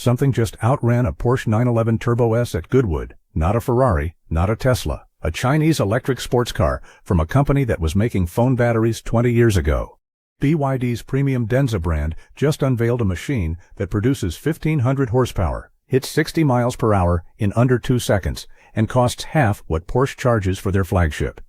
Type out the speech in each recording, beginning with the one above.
Something just outran a Porsche 911 Turbo S at Goodwood, not a Ferrari, not a Tesla, a Chinese electric sports car from a company that was making phone batteries 20 years ago. BYD's premium Denza brand just unveiled a machine that produces 1,500 horsepower, hits 60 miles per hour in under 2 seconds, and costs half what Porsche charges for their flagship.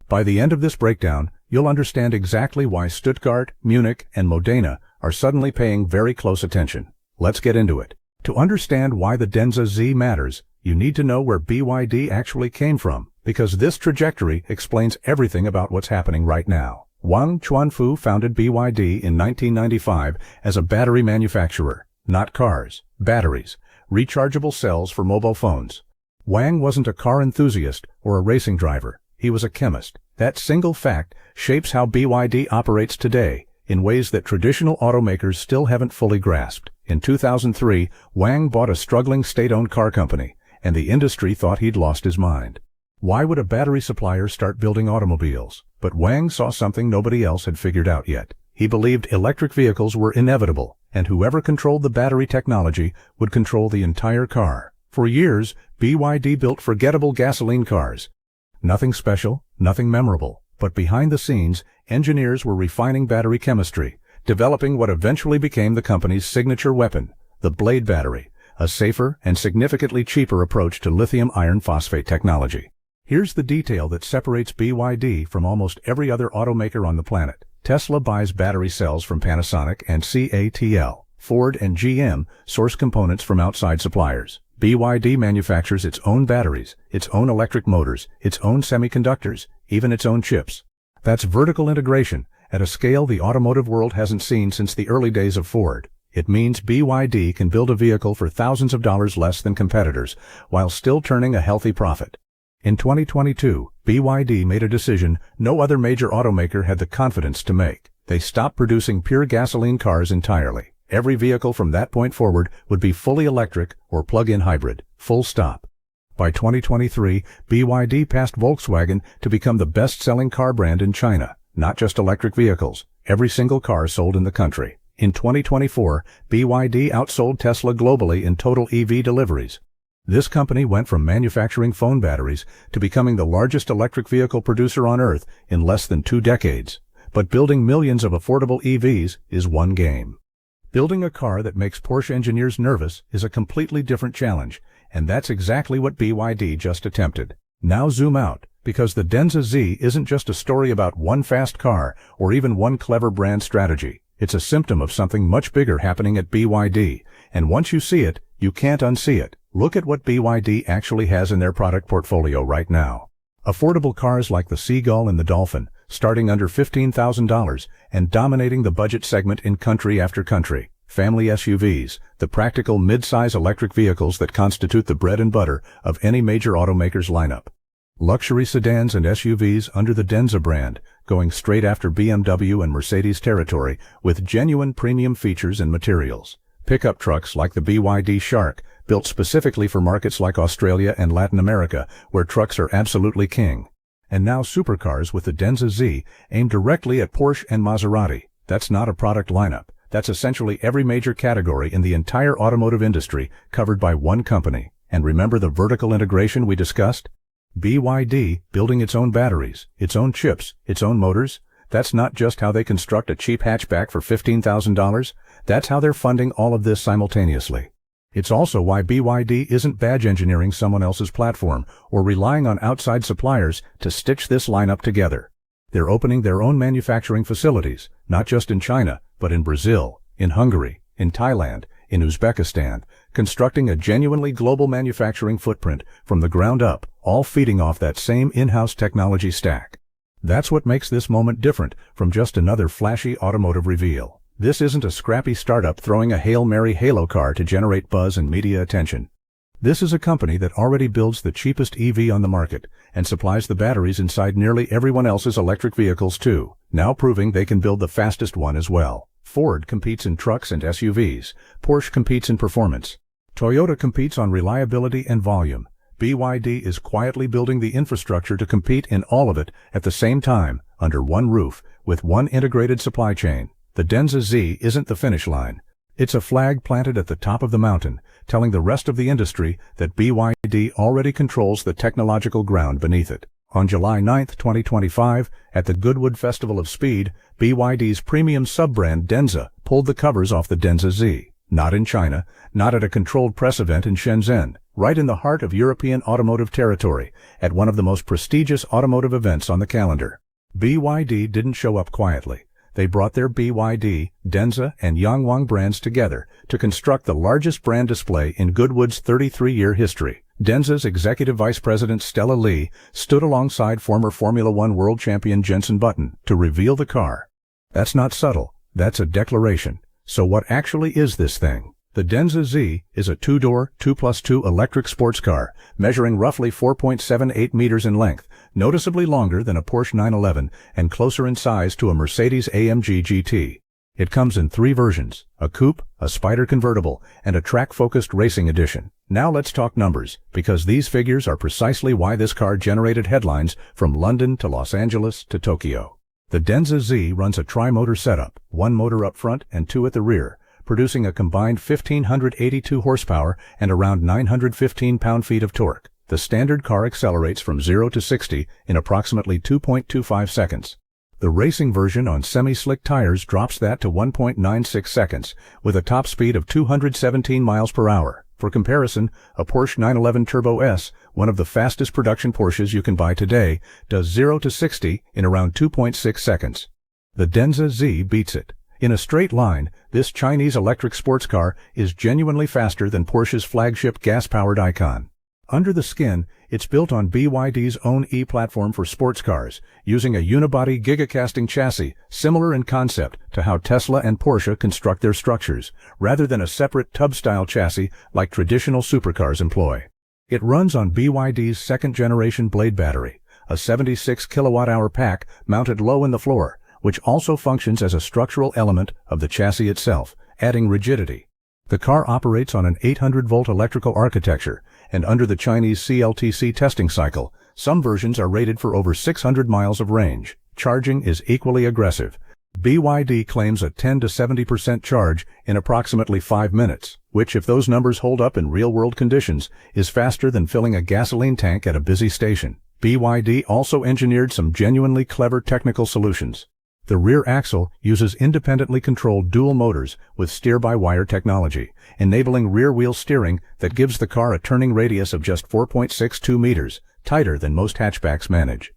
By the end of this breakdown, you'll understand exactly why Stuttgart, Munich, and Modena are suddenly paying very close attention. Let's get into it. To understand why the Denza Z matters, you need to know where BYD actually came from, because this trajectory explains everything about what's happening right now. Wang Chuanfu founded BYD in 1995 as a battery manufacturer, not cars, batteries, rechargeable cells for mobile phones. Wang wasn't a car enthusiast or a racing driver. He was a chemist. That single fact shapes how BYD operates today in ways that traditional automakers still haven't fully grasped. In 2003, Wang bought a struggling state-owned car company, and the industry thought he'd lost his mind. Why would a battery supplier start building automobiles? But Wang saw something nobody else had figured out yet. He believed electric vehicles were inevitable, and whoever controlled the battery technology would control the entire car. For years, BYD built forgettable gasoline cars. Nothing special, nothing memorable. But behind the scenes, engineers were refining battery chemistry, developing what eventually became the company's signature weapon, the blade battery, a safer and significantly cheaper approach to lithium iron phosphate technology. Here's the detail that separates BYD from almost every other automaker on the planet. Tesla buys battery cells from Panasonic and CATL. Ford and GM source components from outside suppliers. BYD manufactures its own batteries, its own electric motors, its own semiconductors, even its own chips. That's vertical integration at a scale the automotive world hasn't seen since the early days of Ford. It means BYD can build a vehicle for thousands of dollars less than competitors while still turning a healthy profit. In 2022, BYD made a decision no other major automaker had the confidence to make. They stopped producing pure gasoline cars entirely. Every vehicle from that point forward would be fully electric or plug-in hybrid, full stop. By 2023, BYD passed Volkswagen to become the best-selling car brand in China, not just electric vehicles, every single car sold in the country. In 2024, BYD outsold Tesla globally in total EV deliveries. This company went from manufacturing phone batteries to becoming the largest electric vehicle producer on Earth in less than 2 decades. But building millions of affordable EVs is one game. Building a car that makes Porsche engineers nervous is a completely different challenge, and that's exactly what BYD just attempted. Now zoom out, because the Denza Z isn't just a story about one fast car or even one clever brand strategy. It's a symptom of something much bigger happening at BYD, and once you see it, you can't unsee it. Look at what BYD actually has in their product portfolio right now. Affordable cars like the Seagull and the Dolphin, starting under $15,000 and dominating the budget segment in country after country. Family SUVs, the practical mid-size electric vehicles that constitute the bread and butter of any major automaker's lineup. Luxury sedans and SUVs under the Denza brand, going straight after BMW and Mercedes territory with genuine premium features and materials. Pickup trucks like the BYD Shark, built specifically for markets like Australia and Latin America, where trucks are absolutely king. And now supercars with the Denza Z, aimed directly at Porsche and Maserati. That's not a product lineup. That's essentially every major category in the entire automotive industry covered by one company. And remember the vertical integration we discussed? BYD building its own batteries, its own chips, its own motors. That's not just how they construct a cheap hatchback for $15,000. That's how they're funding all of this simultaneously. It's also why BYD isn't badge engineering someone else's platform or relying on outside suppliers to stitch this lineup together. They're opening their own manufacturing facilities, not just in China, but in Brazil, in Hungary, in Thailand, in Uzbekistan, constructing a genuinely global manufacturing footprint from the ground up, all feeding off that same in-house technology stack. That's what makes this moment different from just another flashy automotive reveal. This isn't a scrappy startup throwing a Hail Mary halo car to generate buzz and media attention. This is a company that already builds the cheapest EV on the market and supplies the batteries inside nearly everyone else's electric vehicles too, now proving they can build the fastest one as well. Ford competes in trucks and SUVs. Porsche competes in performance. Toyota competes on reliability and volume. BYD is quietly building the infrastructure to compete in all of it at the same time, under one roof, with one integrated supply chain. The Denza Z isn't the finish line. It's a flag planted at the top of the mountain, telling the rest of the industry that BYD already controls the technological ground beneath it. On July 9, 2025, at the Goodwood Festival of Speed, BYD's premium sub-brand Denza pulled the covers off the Denza Z. Not in China, not at a controlled press event in Shenzhen, right in the heart of European automotive territory, at one of the most prestigious automotive events on the calendar. BYD didn't show up quietly. They brought their BYD, Denza, and Yangwang brands together to construct the largest brand display in Goodwood's 33-year history. Denza's executive vice president Stella Lee stood alongside former Formula One world champion Jenson Button to reveal the car. That's not subtle, that's a declaration. So what actually is this thing? The Denza Z is a two-door, 2+2 electric sports car, measuring roughly 4.78 meters in length, noticeably longer than a Porsche 911 and closer in size to a Mercedes-AMG GT. It comes in 3 versions, a coupe, a Spider convertible, and a track-focused racing edition. Now let's talk numbers, because these figures are precisely why this car generated headlines from London to Los Angeles to Tokyo. The Denza Z runs a tri-motor setup, 1 motor up front and 2 at the rear, producing a combined 1,582 horsepower and around 915 pound-feet of torque. The standard car accelerates from 0 to 60 in approximately 2.25 seconds. The racing version on semi-slick tires drops that to 1.96 seconds, with a top speed of 217 miles per hour. For comparison, a Porsche 911 Turbo S, one of the fastest production Porsches you can buy today, does 0 to 60 in around 2.6 seconds. The Denza Z beats it. In a straight line, this Chinese electric sports car is genuinely faster than Porsche's flagship gas-powered Icon. Under the skin, it's built on BYD's own E-platform for sports cars, using a unibody gigacasting chassis similar in concept to how Tesla and Porsche construct their structures, rather than a separate tub-style chassis like traditional supercars employ. It runs on BYD's second-generation blade battery, a 76 kilowatt-hour pack mounted low in the floor, which also functions as a structural element of the chassis itself, adding rigidity. The car operates on an 800-volt electrical architecture, and under the Chinese CLTC testing cycle, some versions are rated for over 600 miles of range. Charging is equally aggressive. BYD claims a 10 to 70% charge in approximately 5 minutes, which, if those numbers hold up in real-world conditions, is faster than filling a gasoline tank at a busy station. BYD also engineered some genuinely clever technical solutions. The rear axle uses independently controlled dual motors with steer-by-wire technology, enabling rear-wheel steering that gives the car a turning radius of just 4.62 meters, tighter than most hatchbacks manage.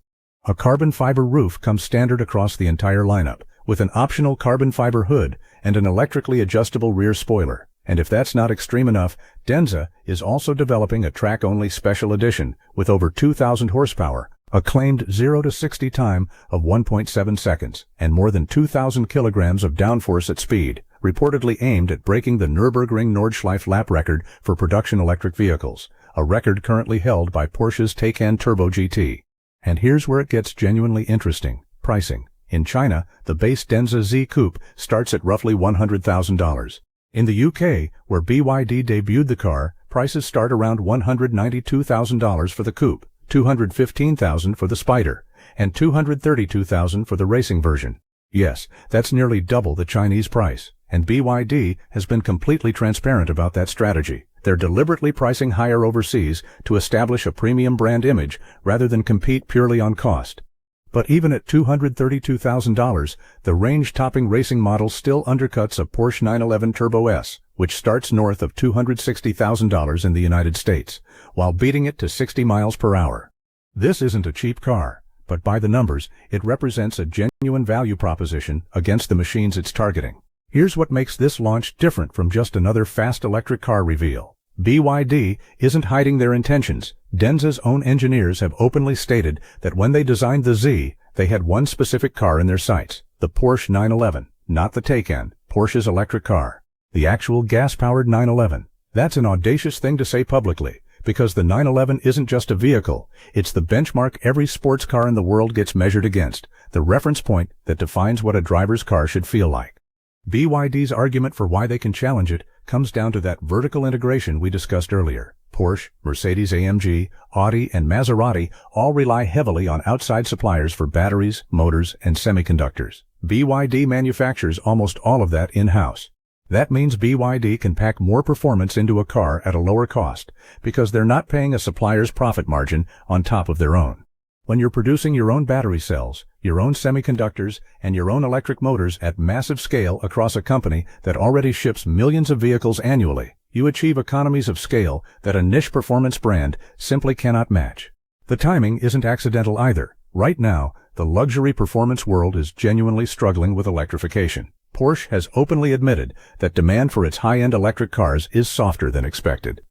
A carbon fiber roof comes standard across the entire lineup, with an optional carbon fiber hood and an electrically adjustable rear spoiler. And if that's not extreme enough, Denza is also developing a track-only special edition with over 2,000 horsepower, a claimed 0 to 60 time of 1.7 seconds, and more than 2,000 kilograms of downforce at speed, reportedly aimed at breaking the Nürburgring Nordschleife lap record for production electric vehicles, a record currently held by Porsche's Taycan Turbo GT. And here's where it gets genuinely interesting: pricing. In China, the base Denza Z Coupe starts at roughly $100,000. In the UK, where BYD debuted the car, prices start around $192,000 for the coupe, $215,000 for the Spider, and $232,000 for the racing version. Yes, that's nearly double the Chinese price, and BYD has been completely transparent about that strategy. They're deliberately pricing higher overseas to establish a premium brand image rather than compete purely on cost. But even at $232,000, the range-topping racing model still undercuts a Porsche 911 Turbo S, which starts north of $260,000 in the United States, while beating it to 60 miles per hour. This isn't a cheap car, but by the numbers, it represents a genuine value proposition against the machines it's targeting. Here's what makes this launch different from just another fast electric car reveal. BYD isn't hiding their intentions. Denza's own engineers have openly stated that when they designed the Z, they had one specific car in their sights: the Porsche 911, not the Taycan, Porsche's electric car. The actual gas-powered 911. That's an audacious thing to say publicly, because the 911 isn't just a vehicle, it's the benchmark every sports car in the world gets measured against, the reference point that defines what a driver's car should feel like. BYD's argument for why they can challenge it comes down to that vertical integration we discussed earlier. Porsche, Mercedes-AMG, Audi, and Maserati all rely heavily on outside suppliers for batteries, motors, and semiconductors. BYD manufactures almost all of that in-house. That means BYD can pack more performance into a car at a lower cost because they're not paying a supplier's profit margin on top of their own. When you're producing your own battery cells, your own semiconductors, and your own electric motors at massive scale across a company that already ships millions of vehicles annually, you achieve economies of scale that a niche performance brand simply cannot match. The timing isn't accidental either. Right now, the luxury performance world is genuinely struggling with electrification. Porsche has openly admitted that demand for its high-end electric cars is softer than expected.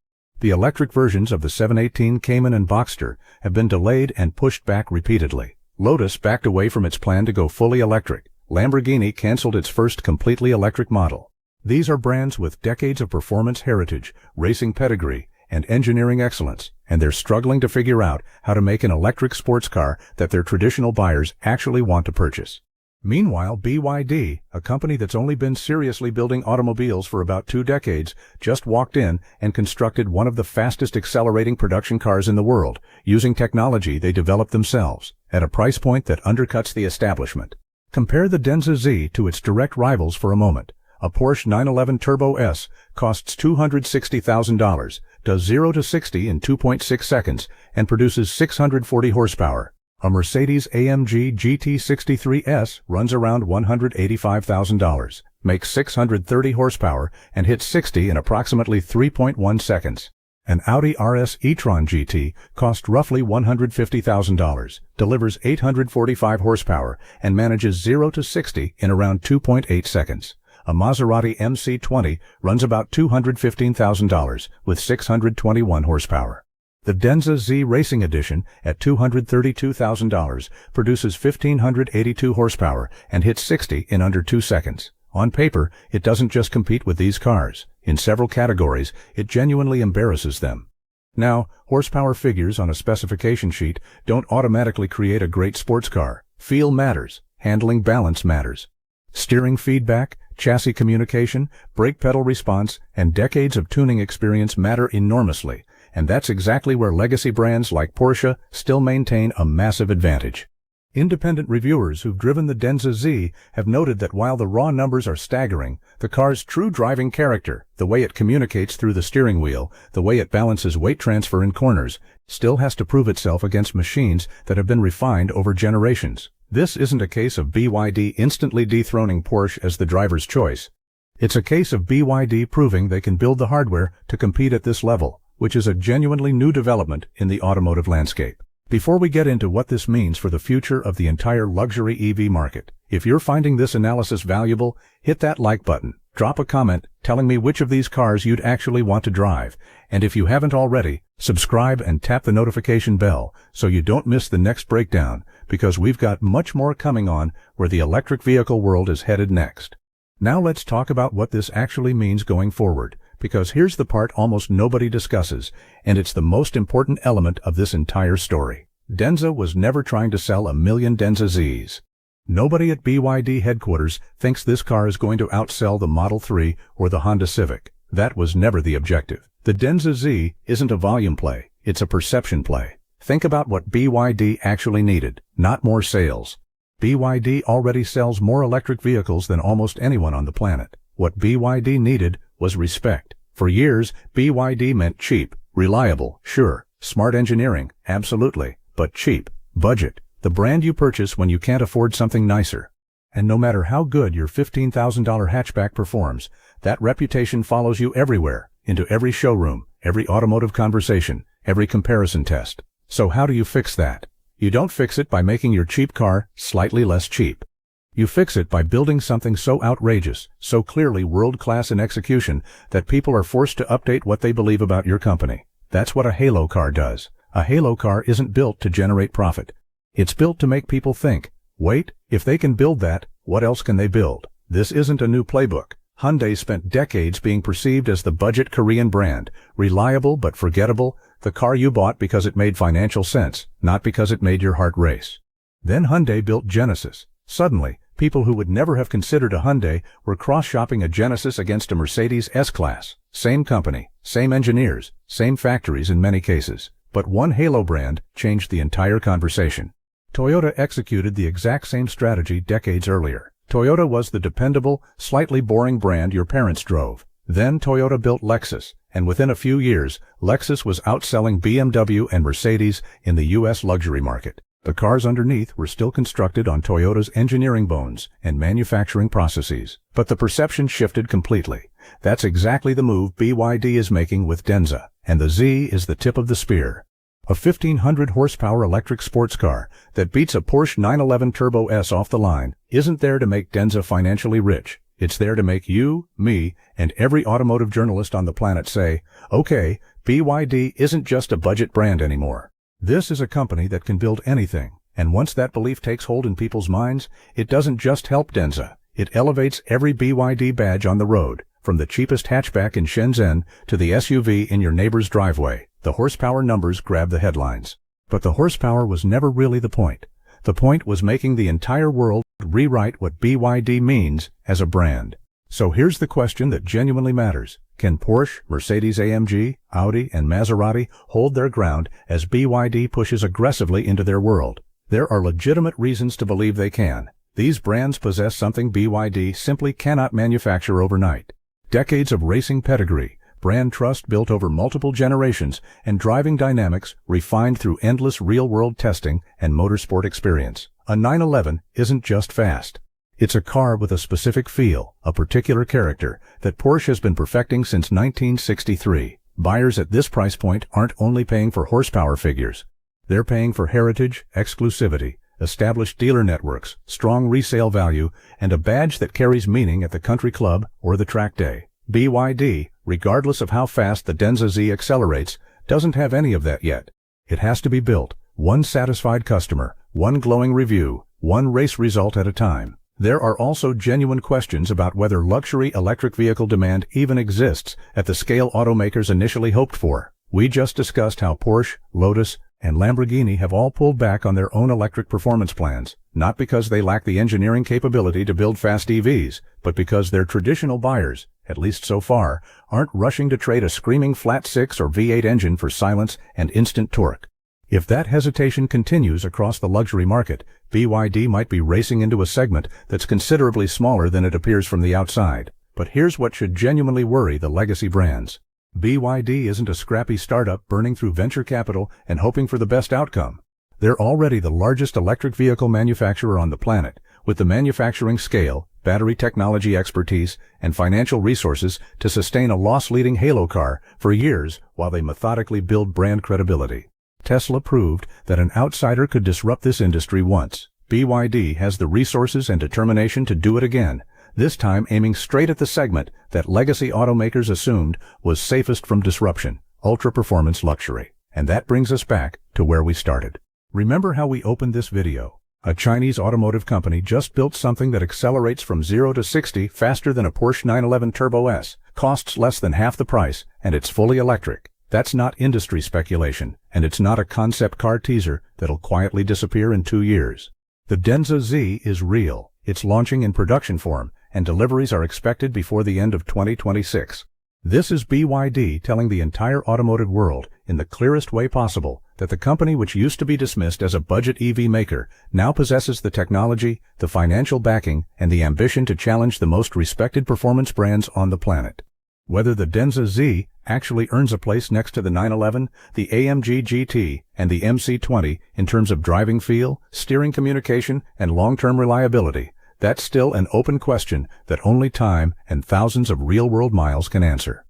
The electric versions of the 718 Cayman and Boxster have been delayed and pushed back repeatedly. Lotus backed away from its plan to go fully electric. Lamborghini canceled its first completely electric model. These are brands with decades of performance heritage, racing pedigree, and engineering excellence, and they're struggling to figure out how to make an electric sports car that their traditional buyers actually want to purchase. Meanwhile, BYD, a company that's only been seriously building automobiles for about 2 decades, just walked in and constructed one of the fastest accelerating production cars in the world, using technology they developed themselves, at a price point that undercuts the establishment. Compare the Denza Z to its direct rivals for a moment. A Porsche 911 Turbo S costs $260,000, does 0 to 60 in 2.6 seconds, and produces 640 horsepower. A Mercedes-AMG GT63S runs around $185,000, makes 630 horsepower, and hits 60 in approximately 3.1 seconds. An Audi RS e-tron GT costs roughly $150,000, delivers 845 horsepower, and manages 0 to 60 in around 2.8 seconds. A Maserati MC20 runs about $215,000 with 621 horsepower. The Denza Z Racing Edition at $232,000 produces 1,582 horsepower and hits 60 in under 2 seconds. On paper, it doesn't just compete with these cars. In several categories, it genuinely embarrasses them. Now, horsepower figures on a specification sheet don't automatically create a great sports car. Feel matters. Handling balance matters. Steering feedback, chassis communication, brake pedal response, and decades of tuning experience matter enormously. And that's exactly where legacy brands like Porsche still maintain a massive advantage. Independent reviewers who've driven the Denza Z have noted that while the raw numbers are staggering, the car's true driving character, the way it communicates through the steering wheel, the way it balances weight transfer in corners, still has to prove itself against machines that have been refined over generations. This isn't a case of BYD instantly dethroning Porsche as the driver's choice. It's a case of BYD proving they can build the hardware to compete at this level, which is a genuinely new development in the automotive landscape. Before we get into what this means for the future of the entire luxury EV market, if you're finding this analysis valuable, hit that like button, drop a comment telling me which of these cars you'd actually want to drive, and if you haven't already, subscribe and tap the notification bell so you don't miss the next breakdown, because we've got much more coming on where the electric vehicle world is headed next. Now let's talk about what this actually means going forward, because here's the part almost nobody discusses, and it's the most important element of this entire story. Denza was never trying to sell 1 million Denza Zs. Nobody at BYD headquarters thinks this car is going to outsell the Model 3 or the Honda Civic. That was never the objective. The Denza Z isn't a volume play, it's a perception play. Think about what BYD actually needed, not more sales. BYD already sells more electric vehicles than almost anyone on the planet. What BYD needed was respect. For years, BYD meant cheap, reliable, sure, smart engineering, absolutely, but cheap, budget, the brand you purchase when you can't afford something nicer. And no matter how good your $15,000 hatchback performs, that reputation follows you everywhere, into every showroom, every automotive conversation, every comparison test. So how do you fix that? You don't fix it by making your cheap car slightly less cheap. You fix it by building something so outrageous, so clearly world-class in execution, that people are forced to update what they believe about your company. That's what a halo car does. A halo car isn't built to generate profit. It's built to make people think, wait, if they can build that, what else can they build? This isn't a new playbook. Hyundai spent decades being perceived as the budget Korean brand, reliable but forgettable, the car you bought because it made financial sense, not because it made your heart race. Then Hyundai built Genesis. Suddenly, people who would never have considered a Hyundai were cross-shopping a Genesis against a Mercedes S-Class. Same company, same engineers, same factories in many cases. But one halo brand changed the entire conversation. Toyota executed the exact same strategy decades earlier. Toyota was the dependable, slightly boring brand your parents drove. Then Toyota built Lexus, and within a few years, Lexus was outselling BMW and Mercedes in the U.S. luxury market. The cars underneath were still constructed on Toyota's engineering bones and manufacturing processes. But the perception shifted completely. That's exactly the move BYD is making with Denza, and the Z is the tip of the spear. A 1,500 horsepower electric sports car that beats a Porsche 911 Turbo S off the line isn't there to make Denza financially rich. It's there to make you, me, and every automotive journalist on the planet say, okay, BYD isn't just a budget brand anymore. This is a company that can build anything, and once that belief takes hold in people's minds, it doesn't just help Denza. It elevates every BYD badge on the road, from the cheapest hatchback in Shenzhen to the SUV in your neighbor's driveway. The horsepower numbers grab the headlines. But the horsepower was never really the point. The point was making the entire world rewrite what BYD means as a brand. So here's the question that genuinely matters. Can Porsche, Mercedes-AMG, Audi, and Maserati hold their ground as BYD pushes aggressively into their world? There are legitimate reasons to believe they can. These brands possess something BYD simply cannot manufacture overnight. Decades of racing pedigree, brand trust built over multiple generations, and driving dynamics refined through endless real-world testing and motorsport experience. A 911 isn't just fast. It's a car with a specific feel, a particular character, that Porsche has been perfecting since 1963. Buyers at this price point aren't only paying for horsepower figures. They're paying for heritage, exclusivity, established dealer networks, strong resale value, and a badge that carries meaning at the country club or the track day. BYD, regardless of how fast the Denza Z accelerates, doesn't have any of that yet. It has to be built, one satisfied customer, one glowing review, one race result at a time. There are also genuine questions about whether luxury electric vehicle demand even exists at the scale automakers initially hoped for. We just discussed how Porsche, Lotus, and Lamborghini have all pulled back on their own electric performance plans, not because they lack the engineering capability to build fast EVs, but because their traditional buyers, at least so far, aren't rushing to trade a screaming flat 6 or V8 engine for silence and instant torque. If that hesitation continues across the luxury market, BYD might be racing into a segment that's considerably smaller than it appears from the outside. But here's what should genuinely worry the legacy brands. BYD isn't a scrappy startup burning through venture capital and hoping for the best outcome. They're already the largest electric vehicle manufacturer on the planet, with the manufacturing scale, battery technology expertise, and financial resources to sustain a loss-leading halo car for years while they methodically build brand credibility. Tesla proved that an outsider could disrupt this industry once. BYD has the resources and determination to do it again, this time aiming straight at the segment that legacy automakers assumed was safest from disruption, ultra-performance luxury. And that brings us back to where we started. Remember how we opened this video? A Chinese automotive company just built something that accelerates from 0 to 60 faster than a Porsche 911 Turbo S, costs less than half the price, and it's fully electric. That's not industry speculation, and it's not a concept car teaser that'll quietly disappear in 2 years. The Denza Z is real. It's launching in production form, and deliveries are expected before the end of 2026. This is BYD telling the entire automotive world, in the clearest way possible, that the company which used to be dismissed as a budget EV maker now possesses the technology, the financial backing, and the ambition to challenge the most respected performance brands on the planet. Whether the Denza Z actually earns a place next to the 911, the AMG GT, and the MC20 in terms of driving feel, steering communication, and long-term reliability, that's still an open question that only time and thousands of real-world miles can answer.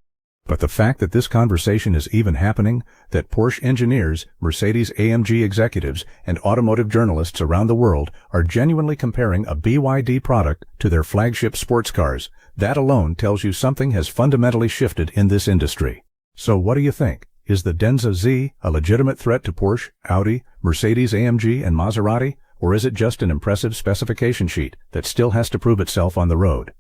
But the fact that this conversation is even happening, that Porsche engineers, Mercedes-AMG executives, and automotive journalists around the world are genuinely comparing a BYD product to their flagship sports cars, that alone tells you something has fundamentally shifted in this industry. So what do you think? Is the Denza Z a legitimate threat to Porsche, Audi, Mercedes-AMG, and Maserati? Or is it just an impressive specification sheet that still has to prove itself on the road?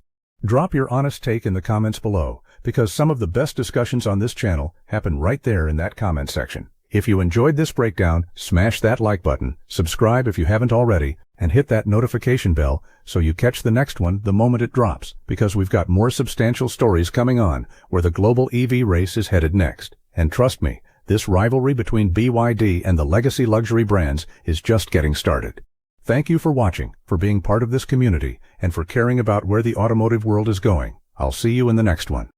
Drop your honest take in the comments below, because some of the best discussions on this channel happen right there in that comment section. If you enjoyed this breakdown, smash that like button, subscribe if you haven't already, and hit that notification bell so you catch the next one the moment it drops, because we've got more substantial stories coming on where the global EV race is headed next. And trust me, this rivalry between BYD and the legacy luxury brands is just getting started. Thank you for watching, for being part of this community, and for caring about where the automotive world is going. I'll see you in the next one.